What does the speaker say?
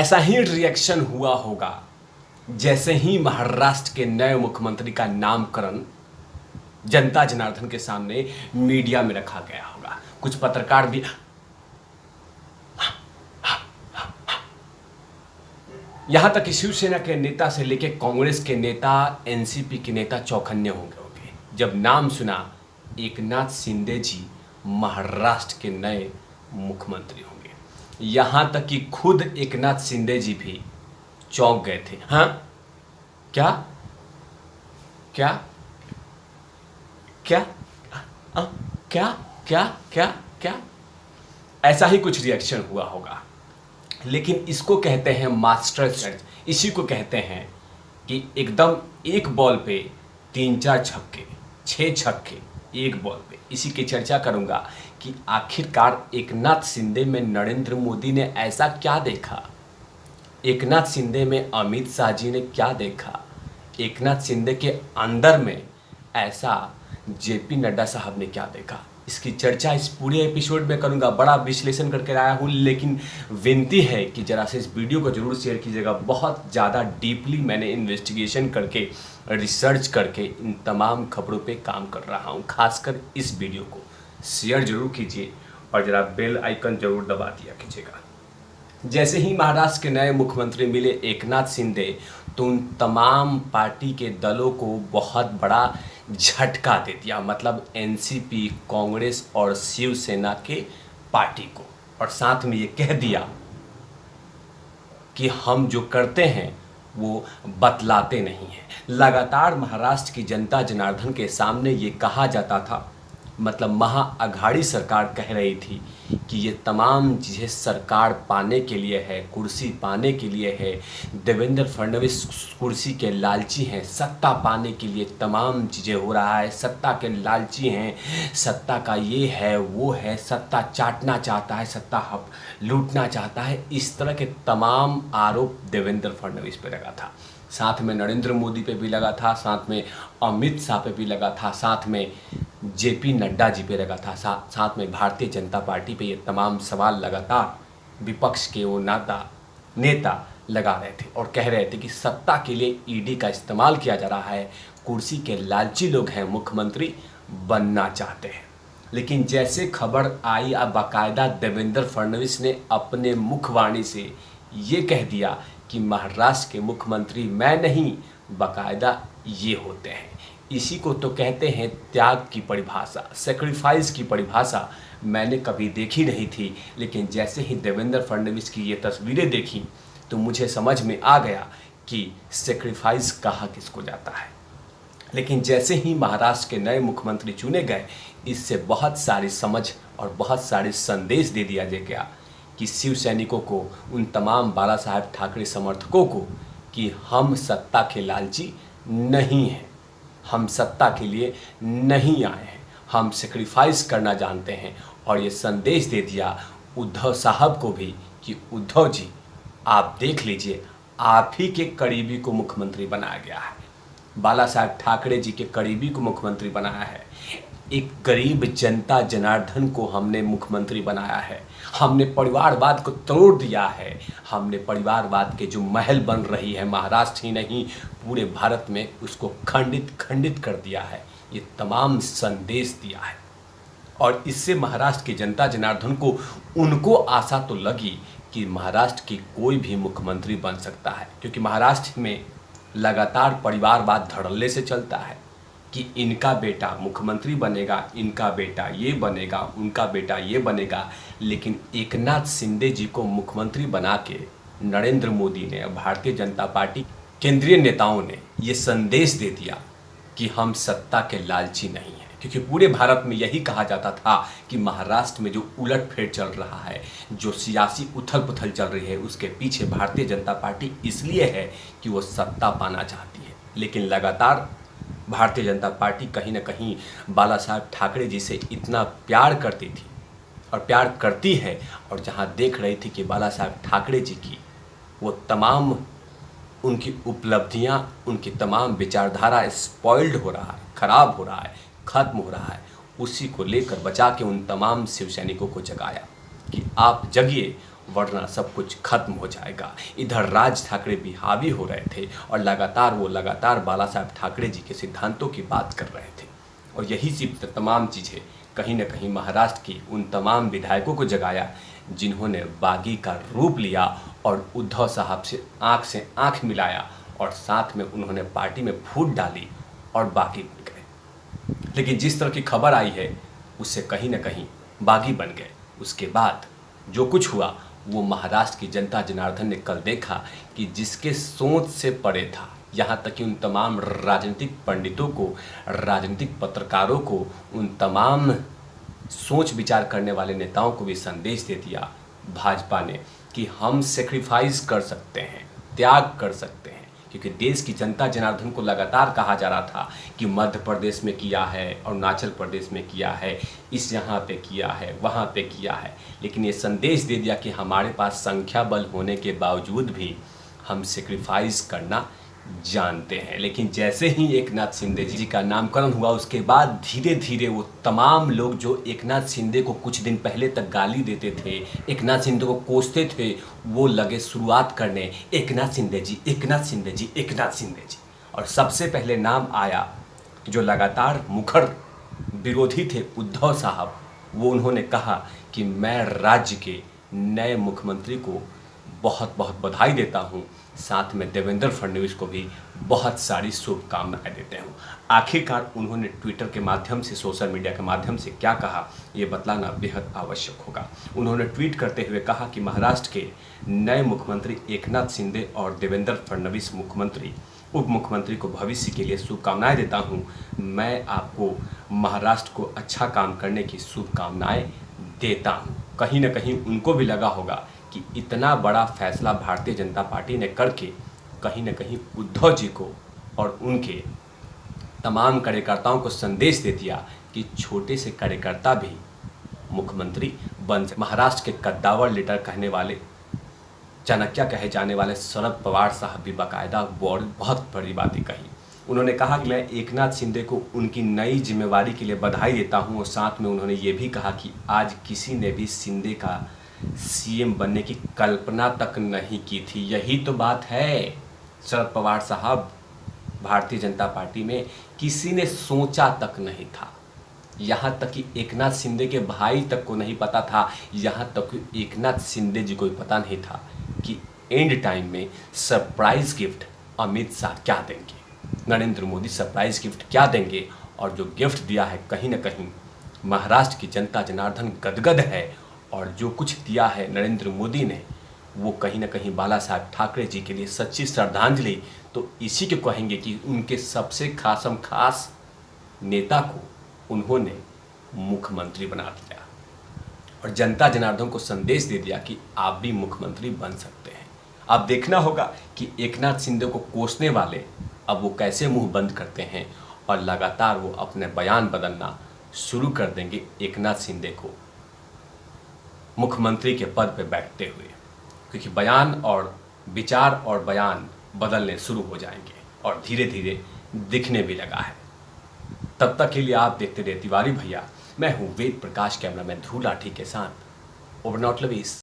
ऐसा ही रिएक्शन हुआ होगा जैसे ही महाराष्ट्र के नए मुख्यमंत्री का नामकरण जनता जनार्दन के सामने मीडिया में रखा गया होगा। कुछ पत्रकार भी यहां तक कि शिवसेना के नेता से लेकर कांग्रेस के नेता, एनसीपी के नेता चौकन्ने होंगे जब नाम सुना एकनाथ शिंदे जी महाराष्ट्र के नए मुख्यमंत्री होंगे। यहां तक कि खुद एकनाथ शिंदे जी भी चौंक गए थे। हाँ, क्या क्या क्या क्या क्या क्या क्या ऐसा ही कुछ रिएक्शन हुआ होगा। लेकिन इसको कहते हैं मास्टर स्ट्रेटजी। इसी को कहते हैं कि एकदम एक बॉल पे 3-4 छक्के, 6 छक्के एक बॉल पे। इसी की चर्चा करूंगा कि आखिरकार एकनाथ शिंदे में नरेंद्र मोदी ने ऐसा क्या देखा, एकनाथ शिंदे में अमित शाह जी ने क्या देखा, एकनाथ शिंदे के अंदर में ऐसा जेपी नड्डा साहब ने क्या देखा। इसकी चर्चा इस पूरे एपिसोड में करूंगा। बड़ा विश्लेषण करके आया हूं, लेकिन विनती है कि जरा से इस वीडियो को जरूर शेयर कीजिएगा। बहुत ज़्यादा डीपली मैंने इन्वेस्टिगेशन करके, रिसर्च करके इन तमाम खबरों पे काम कर रहा हूं। खासकर इस वीडियो को शेयर जरूर कीजिए और ज़रा बेल आइकन जरूर दबा दिया कीजिएगा। जैसे ही महाराष्ट्र के नए मुख्यमंत्री मिले एकनाथ शिंदे, तो उन तमाम पार्टी के दलों को बहुत बड़ा झटका दे दिया। मतलब एनसीपी, कांग्रेस और शिवसेना के पार्टी को, और साथ में ये कह दिया कि हम जो करते हैं वो बतलाते नहीं हैं। लगातार महाराष्ट्र की जनता जनार्दन के सामने ये कहा जाता था, मतलब महाअघाड़ी सरकार कह रही थी कि ये तमाम चीज़ें सरकार पाने के लिए है, कुर्सी पाने के लिए है। देवेंद्र फडणवीस कुर्सी के लालची हैं, सत्ता पाने के लिए तमाम चीज़ें हो रहा है, सत्ता के लालची हैं, सत्ता का ये है वो है, सत्ता चाटना चाहता है, सत्ता लूटना चाहता है। इस तरह के तमाम आरोप देवेंद्र फडणवीस पे लगा था। साथ में नरेंद्र मोदी पे भी लगा था, साथ में अमित शाह पे भी लगा था, साथ में जेपी नड्डा जी पे लगा था, साथ में भारतीय जनता पार्टी पे ये तमाम सवाल लगातार विपक्ष के वो नेता लगा रहे थे और कह रहे थे कि सत्ता के लिए ईडी का इस्तेमाल किया जा रहा है, कुर्सी के लालची लोग हैं, मुख्यमंत्री बनना चाहते हैं। लेकिन जैसे खबर आई, अब बाकायदा देवेंद्र फडणवीस ने अपने मुखवाणी से ये कह दिया कि महाराष्ट्र के मुख्यमंत्री मैं नहीं, बाकायदा ये होते हैं। इसी को तो कहते हैं त्याग की परिभाषा, सेक्रीफाइस की परिभाषा मैंने कभी देखी नहीं थी। लेकिन जैसे ही देवेंद्र फडणवीस की ये तस्वीरें देखी तो मुझे समझ में आ गया कि सेक्रीफाइस कहा किसको जाता है। लेकिन जैसे ही महाराष्ट्र के नए मुख्यमंत्री चुने गए, इससे बहुत सारी समझ और बहुत सारे संदेश दे दिया गया कि शिव सैनिकों को, उन तमाम बाला साहेब ठाकरे समर्थकों को, कि हम सत्ता के लालची नहीं हैं, हम सत्ता के लिए नहीं आए हैं, हम सेक्रीफाइस करना जानते हैं। और ये संदेश दे दिया उद्धव साहब को भी कि उद्धव जी आप देख लीजिए, आप ही के करीबी को मुख्यमंत्री बनाया गया है, बाला साहेब ठाकरे जी के करीबी को मुख्यमंत्री बनाया है, एक गरीब जनता जनार्दन को हमने मुख्यमंत्री बनाया है, हमने परिवारवाद को तोड़ दिया है, हमने परिवारवाद के जो महल बन रही है महाराष्ट्र ही नहीं पूरे भारत में, उसको खंडित कर दिया है। ये तमाम संदेश दिया है और इससे महाराष्ट्र की जनता जनार्दन को, उनको आशा तो लगी कि महाराष्ट्र की कोई भी मुख्यमंत्री बन सकता है, क्योंकि महाराष्ट्र में लगातार परिवारवाद धड़ल्ले से चलता है कि इनका बेटा मुख्यमंत्री बनेगा, इनका बेटा ये बनेगा, उनका बेटा ये बनेगा। लेकिन एकनाथ शिंदे जी को मुख्यमंत्री बना के नरेंद्र मोदी ने, भारतीय जनता पार्टी केंद्रीय नेताओं ने ये संदेश दे दिया कि हम सत्ता के लालची नहीं हैं। क्योंकि पूरे भारत में यही कहा जाता था कि महाराष्ट्र में जो उलटफेर चल रहा है, जो सियासी उथल पुथल चल रही है, उसके पीछे भारतीय जनता पार्टी इसलिए है कि वो सत्ता पाना चाहती है। लेकिन लगातार भारतीय जनता पार्टी कहीं ना कहीं बाला साहब ठाकरे जी से इतना प्यार करती थी और प्यार करती है, और जहां देख रही थी कि बाला साहब ठाकरे जी की वो तमाम उनकी उपलब्धियां, उनकी तमाम विचारधारा स्पॉइल्ड हो रहा है, खराब हो रहा है, खत्म हो रहा है, उसी को लेकर बचा के उन तमाम शिव सैनिकों को जगाया कि आप जगिए वरना सब कुछ खत्म हो जाएगा। इधर राज ठाकरे भी हावी हो रहे थे और लगातार बाला साहब ठाकरे जी के सिद्धांतों की बात कर रहे थे। और यही सिर्फ तमाम चीज़ें कहीं न कहीं महाराष्ट्र की उन तमाम विधायकों को जगाया जिन्होंने बागी का रूप लिया और उद्धव साहब से आंख मिलाया और साथ में उन्होंने पार्टी में फूट डाली और बागी बन गए। लेकिन जिस तरह की खबर आई है उससे कहीं न कहीं बागी बन गए। उसके बाद जो कुछ हुआ वो महाराष्ट्र की जनता जनार्दन ने कल देखा कि जिसके सोच से परे था, यहाँ तक कि उन तमाम राजनीतिक पंडितों को, राजनीतिक पत्रकारों को, उन तमाम सोच विचार करने वाले नेताओं को भी संदेश दे दिया भाजपा ने कि हम सेक्रीफाइस कर सकते हैं, त्याग कर सकते हैं। क्योंकि देश की जनता जनार्दन को लगातार कहा जा रहा था कि मध्य प्रदेश में किया है, अरुणाचल प्रदेश में किया है, इस यहाँ पे किया है, वहाँ पे किया है, लेकिन ये संदेश दे दिया कि हमारे पास संख्या बल होने के बावजूद भी हम सेक्रीफाइस करना जानते हैं। लेकिन जैसे ही एकनाथ शिंदे जी का नामकरण हुआ उसके बाद धीरे धीरे वो तमाम लोग जो एकनाथ शिंदे को कुछ दिन पहले तक गाली देते थे, एकनाथ शिंदे को कोसते थे, वो लगे शुरुआत करने एकनाथ शिंदे जी, एकनाथ शिंदे जी, एकनाथ शिंदे जी। और सबसे पहले नाम आया जो लगातार मुखर विरोधी थे, उद्धव साहब। वो उन्होंने कहा कि मैं राज्य के नए मुख्यमंत्री को बहुत बहुत बधाई देता हूँ, साथ में देवेंद्र फडणवीस को भी बहुत सारी शुभकामनाएं देते हूँ। आखिरकार उन्होंने ट्विटर के माध्यम से, सोशल मीडिया के माध्यम से क्या कहा ये बतलाना बेहद आवश्यक होगा। उन्होंने ट्वीट करते हुए कहा कि महाराष्ट्र के नए मुख्यमंत्री एकनाथ शिंदे और देवेंद्र फडणवीस उप मुख्यमंत्री को भविष्य के लिए शुभकामनाएं देता हूँ। मैं आपको महाराष्ट्र को अच्छा काम करने की शुभकामनाएं देता हूँ। कहीं ना कहीं उनको भी लगा होगा कि इतना बड़ा फैसला भारतीय जनता पार्टी ने करके कहीं न कहीं उद्धव जी को और उनके तमाम कार्यकर्ताओं को संदेश दे दिया कि छोटे से कार्यकर्ता भी मुख्यमंत्री बन सकते। महाराष्ट्र के कद्दावर लीडर कहने वाले, चाणक्य कहे जाने वाले शरद पवार साहब भी बाकायदा बहुत बड़ी बातें कही। उन्होंने कहा कि मैं एकनाथ शिंदे को उनकी नई जिम्मेवारी के लिए बधाई देता हूं और साथ में उन्होंने ये भी कहा कि आज किसी ने भी शिंदे का सीएम बनने की कल्पना तक नहीं की थी। यही तो बात है शरद पवार साहब, भारतीय जनता पार्टी में किसी ने सोचा तक नहीं था। यहाँ तक कि एकनाथ शिंदे के भाई तक को नहीं पता था, यहाँ तक कि एकनाथ शिंदे जी को भी पता नहीं था कि एंड टाइम में सरप्राइज गिफ्ट अमित शाह क्या देंगे, नरेंद्र मोदी सरप्राइज गिफ्ट क्या देंगे। और जो गिफ्ट दिया है कहीं ना कहीं महाराष्ट्र की जनता जनार्दन गदगद है। और जो कुछ दिया है नरेंद्र मोदी ने वो कहीं ना कहीं बाला साहब ठाकरे जी के लिए सच्ची श्रद्धांजलि तो इसी को कहेंगे कि उनके सबसे खास नेता को उन्होंने मुख्यमंत्री बना दिया और जनता जनार्दन को संदेश दे दिया कि आप भी मुख्यमंत्री बन सकते हैं। अब देखना होगा कि एकनाथ शिंदे को कोसने वाले अब वो कैसे मुंह बंद करते हैं और लगातार वो अपने बयान बदलना शुरू कर देंगे एकनाथ शिंदे को मुख्यमंत्री के पद पर बैठते हुए, क्योंकि बयान और विचार और बयान बदलने शुरू हो जाएंगे और धीरे धीरे दिखने भी लगा है। तब तक के लिए आप देखते रहे तिवारी भैया। मैं हूँ वेद प्रकाश, कैमरामैन ध्रुव लाठी के साथ। Over not लवीस।